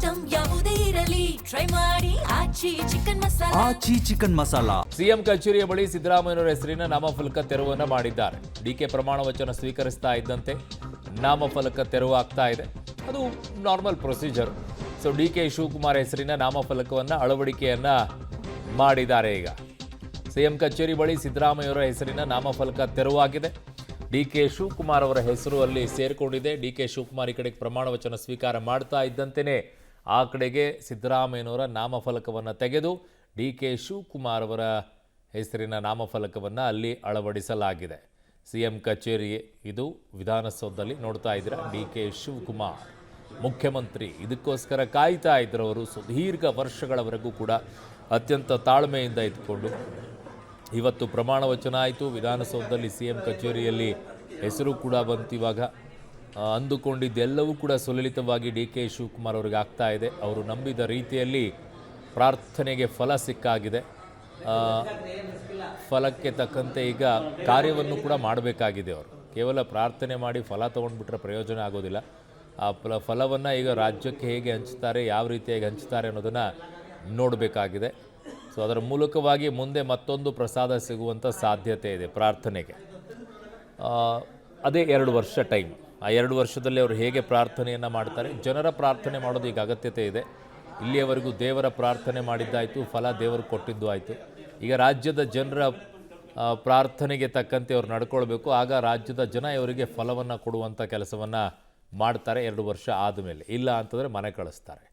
Item ಯಾವುದೇ ಇರಲಿ try ಮಾಡಿ ಆಚಿ ಚಿಕನ್ ಮಸಾಲಾ. ಸಿಎಂ ಕಚೇರಿಯ ಬಳಿ ಸಿದ್ದರಾಮಯ್ಯನವರ ಹೆಸರಿನ ನಾಮಫಲಕ ತೆರವನ್ನು ಮಾಡಿದ್ದಾರೆ. ಡಿಕೆ ಪ್ರಮಾಣ ವಚನ ಸ್ವೀಕರಿಸ್ತಾ ಇದ್ದಂತೆ ನಾಮಫಲಕ ತೆರವಾಗ್ತಾ ಇದೆ. ಅದು normal procedure. So DK Shivakumar ಹೆಸರಿನ ನಾಮಫಲಕವನ್ನು ಅಳವಡಿಕೆಯನ್ನ ಮಾಡಿದ್ದಾರೆ. ಈಗ ಸಿಎಂ ಕಚೇರಿ ಬಳಿ ಸಿದ್ದರಾಮಯ್ಯವರ ಹೆಸರಿನ ನಾಮಫಲಕ ತೆರವಾಗಿದೆ. ಡಿಕೆ ಶಿವಕುಮಾರ್ ಅವರ ಹೆಸರು ಅಲ್ಲಿ ಸೇರಿಕೊಂಡಿದೆ. ಡಿಕೆ ಶಿವಕುಮಾರ್ ಈ ಕಡೆಗೆ ಪ್ರಮಾಣ ವಚನ ಸ್ವೀಕಾರ ಮಾಡ್ತಾ ಇದ್ದಂತೆಯೇ ಆ ಕಡೆಗೆ ಸಿದ್ದರಾಮಯ್ಯನವರ ನಾಮಫಲಕವನ್ನು ತೆಗೆದು ಡಿಕೆ ಶಿವಕುಮಾರ್ ಅವರ ಹೆಸರಿನ ನಾಮಫಲಕವನ್ನು ಅಲ್ಲಿ ಅಳವಡಿಸಲಾಗಿದೆ. ಸಿಎಂ ಕಚೇರಿ ಇದು ವಿಧಾನಸೌಧದಲ್ಲಿ ನೋಡ್ತಾ ಇದ್ದೀರಾ. ಡಿಕೆ ಶಿವಕುಮಾರ್ ಮುಖ್ಯಮಂತ್ರಿ ಇದಕ್ಕೋಸ್ಕರ ಕಾಯ್ತಾ ಇದ್ದರವರು ಸುದೀರ್ಘ ವರ್ಷಗಳವರೆಗೂ ಕೂಡ ಅತ್ಯಂತ ತಾಳ್ಮೆಯಿಂದ ಇದ್ಕೊಂಡು ಇವತ್ತು ಪ್ರಮಾಣ ವಚನ ಆಯಿತು. ವಿಧಾನಸೌಧದಲ್ಲಿ ಸಿಎಂ ಕಚೇರಿಯಲ್ಲಿ ಹೆಸರು ಕೂಡ ಬಂತು. ಇವಾಗ ಅಂದುಕೊಂಡಿದ್ದೆಲ್ಲವೂ ಕೂಡ ಸುಲಲಿತವಾಗಿ ಡಿ ಕೆ ಶಿವಕುಮಾರ್ ಅವರಿಗೆ ಆಗ್ತಾ ಇದೆ. ಅವರು ನಂಬಿದ ರೀತಿಯಲ್ಲಿ ಪ್ರಾರ್ಥನೆಗೆ ಫಲ ಸಿಕ್ಕಾಗಿದೆ. ಫಲಕ್ಕೆ ತಕ್ಕಂತೆ ಈಗ ಕಾರ್ಯವನ್ನು ಕೂಡ ಮಾಡಬೇಕಾಗಿದೆ. ಅವರು ಕೇವಲ ಪ್ರಾರ್ಥನೆ ಮಾಡಿ ಫಲ ತೊಗೊಂಡ್ಬಿಟ್ರೆ ಪ್ರಯೋಜನ ಆಗೋದಿಲ್ಲ. ಆ ಫಲವನ್ನು ಈಗ ರಾಜ್ಯಕ್ಕೆ ಹೇಗೆ ಹಂಚ್ತಾರೆ, ಯಾವ ರೀತಿಯಾಗಿ ಹಂಚ್ತಾರೆ ಅನ್ನೋದನ್ನು ನೋಡಬೇಕಾಗಿದೆ. ಸೊ ಅದರ ಮೂಲಕವಾಗಿ ಮುಂದೆ ಮತ್ತೊಂದು ಪ್ರಸಾದ ಸಿಗುವಂಥ ಸಾಧ್ಯತೆ ಇದೆ ಪ್ರಾರ್ಥನೆಗೆ. ಅದೇ 2 ವರ್ಷ ಟೈಮ್. ಆ 2 ವರ್ಷದಲ್ಲಿ ಅವರು ಹೇಗೆ ಪ್ರಾರ್ಥನೆಯನ್ನು ಮಾಡ್ತಾರೆ, ಜನರ ಪ್ರಾರ್ಥನೆ ಮಾಡೋದು ಈಗ ಅಗತ್ಯತೆ ಇದೆ. ಇಲ್ಲಿಯವರೆಗೂ ದೇವರ ಪ್ರಾರ್ಥನೆ ಮಾಡಿದ್ದಾಯಿತು, ಫಲ ದೇವರು ಕೊಟ್ಟಿದ್ದು ಆಯಿತು. ಈಗ ರಾಜ್ಯದ ಜನರ ಪ್ರಾರ್ಥನೆಗೆ ತಕ್ಕಂತೆ ಅವರು ನಡ್ಕೊಳ್ಬೇಕು. ಆಗ ರಾಜ್ಯದ ಜನ ಇವರಿಗೆ ಫಲವನ್ನು ಕೊಡುವಂಥ ಕೆಲಸವನ್ನು ಮಾಡ್ತಾರೆ 2 ವರ್ಷ ಆದಮೇಲೆ. ಇಲ್ಲ ಅಂತಂದರೆ ಮನೆ ಕಳಿಸ್ತಾರೆ.